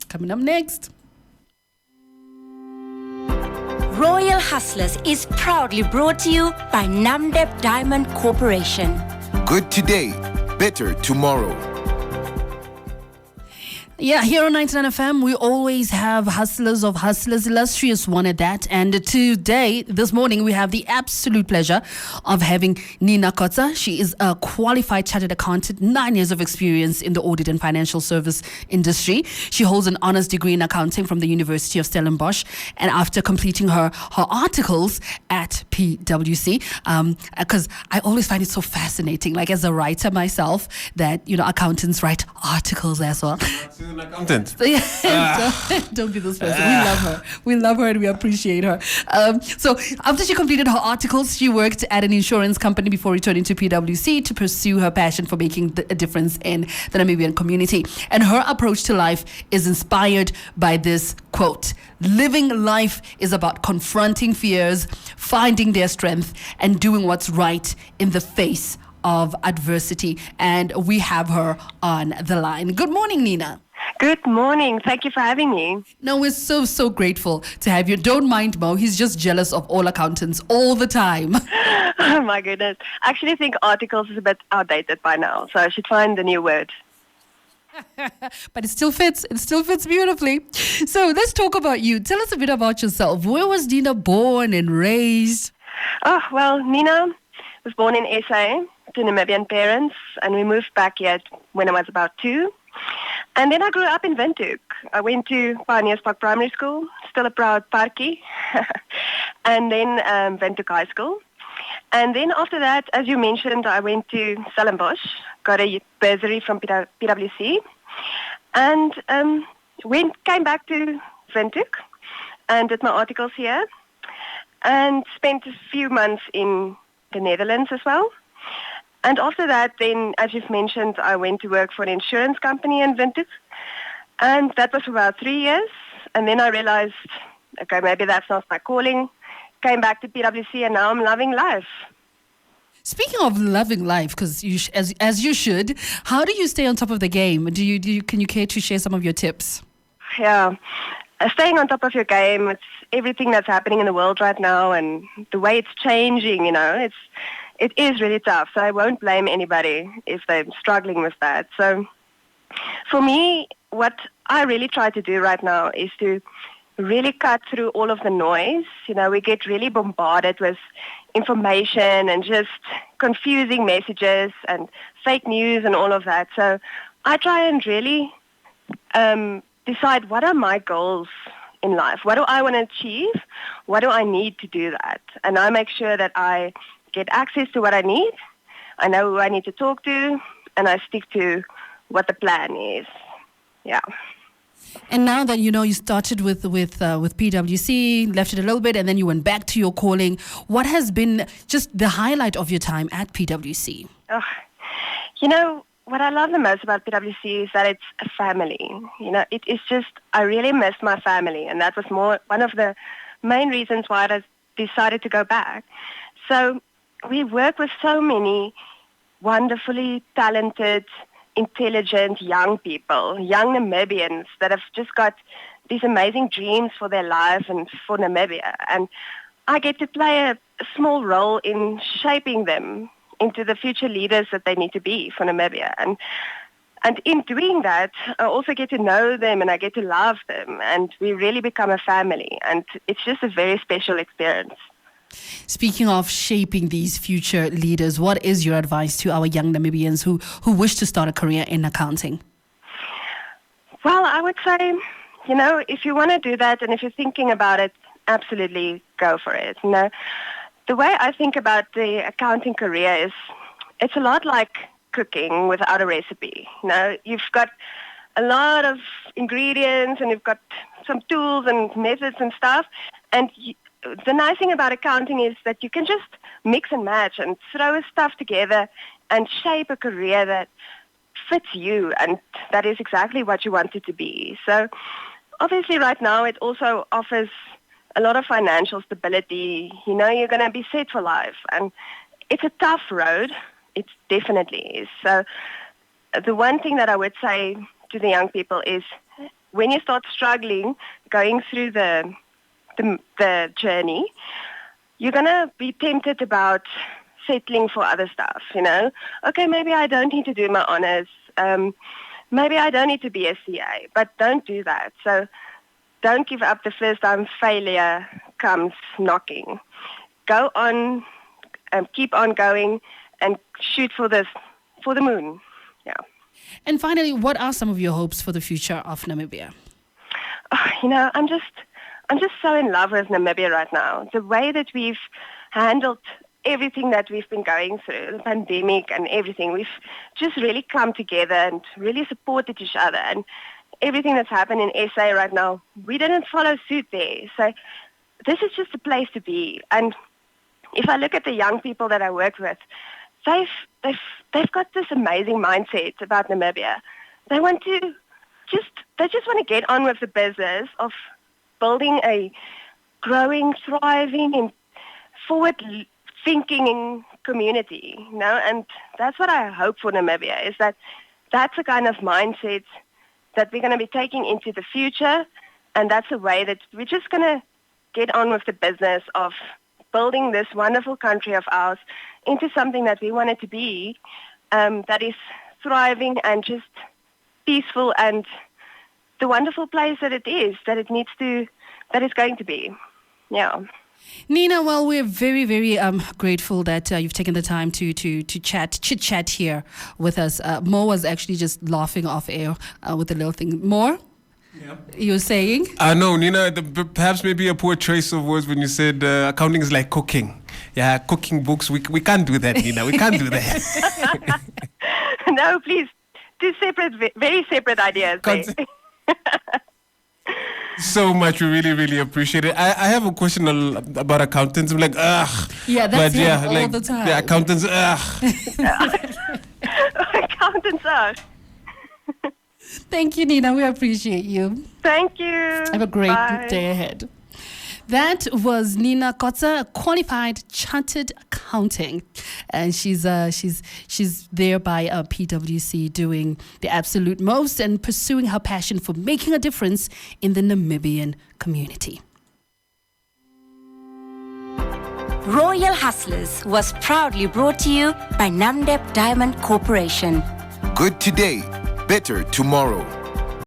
Coming up next. Royal Hustlers is proudly brought to you by Namdeb Diamond Corporation. Good today, better tomorrow. Yeah, here on 99 FM, we always have hustlers of hustlers, illustrious one at that. And today, this morning, we have the absolute pleasure of having Nina Coetzer. She is a qualified chartered accountant, 9 years of experience in the audit and financial service industry. She holds an honors degree in accounting from the University of Stellenbosch. And after completing her articles at PwC, because I always find it so fascinating, like as a writer myself, that, accountants write articles as well. An accountant. Don't be this person. We love her. We love her and we appreciate her. So after she completed her articles, she worked at an insurance company before returning to PwC to pursue her passion for making a difference in the Namibian community. And her approach to life is inspired by this quote: living life is about confronting fears, finding their strength, and doing what's right in the face of adversity. And we have her on the line. Good morning, Nina. Good morning. Thank you for having me. No, we're so grateful to have you. Don't mind Mo. He's just jealous of all accountants all the time. Oh, my goodness. I actually think articles is a bit outdated by now, so I should find a new word. But it still fits. It still fits beautifully. So let's talk about you. Tell us a bit about yourself. Where was Nina born and raised? Oh, well, Nina was born in SA to Namibian parents, and we moved back here when I was about 2. And then I grew up in Windhoek. I went to Pioneers Park Primary School, still a proud Parkie, and then Windhoek High School. And then after that, as you mentioned, I went to Stellenbosch, got a bursary from PwC, and came back to Windhoek and did my articles here, and spent a few months in the Netherlands as well. And after that, then, as you've mentioned, I went to work for an insurance company in Windhoek. And that was for about 3 years. And then I realized, okay, maybe that's not my calling. Came back to PwC, and now I'm loving life. Speaking of loving life, because as you should, how do you stay on top of the game? Can you care to share some of your tips? Yeah. Staying on top of your game, it's everything that's happening in the world right now and the way it's changing, it is really tough. So I won't blame anybody if they're struggling with that. So for me, what I really try to do right now is to really cut through all of the noise. We get really bombarded with information and just confusing messages and fake news and all of that. So I try and really decide, what are my goals in life? What do I want to achieve? What do I need to do that? And I make sure that I get access to what I need. I know who I need to talk to, and I stick to what the plan is. Yeah. And now that you started with PwC, left it a little bit, and then you went back to your calling. What has been just the highlight of your time at PwC? What I love the most about PwC is that it's a family. It is just, I really miss my family, and that was one of the main reasons why I decided to go back. So we work with so many wonderfully talented, intelligent young people, young Namibians that have just got these amazing dreams for their life and for Namibia. And I get to play a small role in shaping them into the future leaders that they need to be for Namibia. And in doing that, I also get to know them and I get to love them. And we really become a family. And it's just a very special experience. Speaking of shaping these future leaders, what is your advice to our young Namibians who wish to start a career in accounting? Well, I would say, if you want to do that and if you're thinking about it, absolutely go for it. The way I think about the accounting career is it's a lot like cooking without a recipe. You've got a lot of ingredients and you've got some tools and methods and stuff. And the nice thing about accounting is that you can just mix and match and throw stuff together and shape a career that fits you, and that is exactly what you want it to be. So obviously right now it also offers a lot of financial stability. You're going to be set for life, and it's a tough road. It definitely is. So the one thing that I would say to the young people is when you start struggling, going through the journey, you're going to be tempted about settling for other stuff, Okay, maybe I don't need to do my honors. Maybe I don't need to be a CA, but don't do that. So don't give up the first time failure comes knocking. Go on, keep on going, and shoot for the moon. Yeah. And finally, what are some of your hopes for the future of Namibia? Oh, I'm just so in love with Namibia right now. The way that we've handled everything that we've been going through, the pandemic and everything, we've just really come together and really supported each other. And everything that's happened in SA right now, we didn't follow suit there. So this is just a place to be. And if I look at the young people that I work with, they've got this amazing mindset about Namibia. They just want to get on with the business of building a growing, thriving, and forward-thinking community, and that's what I hope for Namibia, is that's the kind of mindset that we're going to be taking into the future, and that's the way that we're just going to get on with the business of building this wonderful country of ours into something that we want it to be, that is thriving and just peaceful and the wonderful place that it is, that it's going to be. Yeah. Nina, well, we're very, very grateful that you've taken the time to chit-chat here with us. Mo was actually just laughing off air with a little thing. More? Yeah. You were saying? No, Nina, perhaps maybe a poor choice of words when you said accounting is like cooking. Yeah, cooking books. We can't do that, Nina. We can't do that. No, please. Two separate, very separate ideas. So much. We really, really appreciate it. I have a question about accountants. I'm like, ugh. Yeah, that's all the time. Yeah, accountants, ugh. Accountants, ugh. Thank you, Nina. We appreciate you. Thank you. Have a great day ahead. That was Nina Coetzer, a qualified chartered accountant, and she's there by PwC doing the absolute most and pursuing her passion for making a difference in the Namibian community. Royal Hustlers was proudly brought to you by Namdeb Diamond Corporation. Good today, better tomorrow.